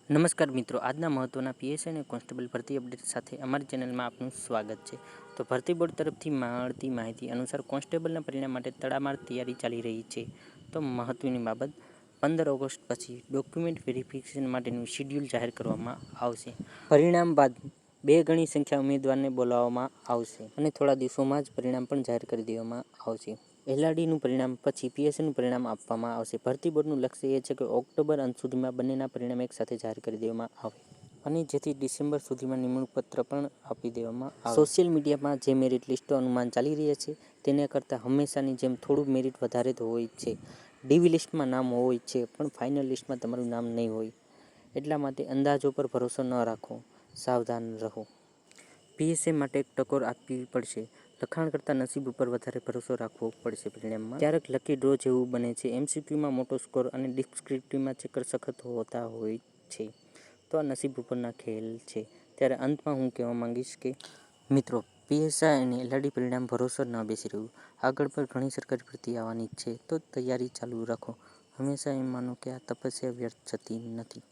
નમસ્કાર મિત્રો, આજના મહત્વના પીએસઆઈ અને કોન્સ્ટેબલ ભરતી અપડેટ સાથે અમારી ચેનલમાં આપનું સ્વાગત છે. તો ભરતી બોર્ડ તરફથી મળતી માહિતી અનુસાર કોન્સ્ટેબલના પરિણામ માટે તડામાર તૈયારી ચાલી રહી છે. તો મહત્વની બાબત, 15 ઓગસ્ટ પછી ડોક્યુમેન્ટ વેરિફિકેશન માટેનું શિડ્યુલ જાહેર કરવામાં આવશે. પરિણામ બાદ 2 ગણી સંખ્યા ઉમેદવારને બોલાવવામાં આવશે અને થોડા દિવસોમાં જ પરિણામ પણ જાહેર કરી દેવામાં આવશે. એલઆરડીનું પરિણામ પછી પીએસઆઈનું પરિણામ આપવામાં આવશે. ભરતી બોર્ડનું લક્ષ્ય એ છે કે ઓક્ટોબર અંત સુધીમાં બંનેના પરિણામ એકસાથે જાહેર કરી દેવામાં આવે અને જેથી ડિસેમ્બર સુધીમાં નિમણૂક પત્ર પણ આપી દેવામાં આવે. સોશિયલ મીડિયામાં જે મેરિટ લિસ્ટો અનુમાન ચાલી રહ્યા છે તેના કરતાં હંમેશાની જેમ થોડું મેરિટ વધારે તો હોય છે. ડીવી લિસ્ટમાં નામ હોય છે પણ ફાઇનલ લિસ્ટમાં તમારું નામ નહીં હોય. એટલા માટે અંદાજો પર ભરોસો ન રાખો, સાવધાન રહો. પીએસઆઈ માટે એક ટકોર આપવી પડશે. લખાણ કરતાં નસીબ ઉપર વધારે ભરોસો રાખવો પડશે. પરિણામમાં ક્યારેક લકી ડ્રો જેવું બને છે. એમસીક્યુમાં મોટો સ્કોર અને ડિસ્ક્રિપ્ટિવમાં ચક્કર સખત હોતા હોય છે. તો આ નસીબ ઉપરના ખેલ છે. ત્યારે અંતમાં હું કહેવા માંગીશ કે મિત્રો, પીએસઆઈ અને એલઆરડી પરિણામ ભરોસો ન બેસી રહ્યું. આગળ પર ઘણી સરકારી ભરતી આવવાની છે તો તૈયારી ચાલુ રાખો. હંમેશા એમ માનો કે આ તપસ્યા વ્યર્થ જતી નથી.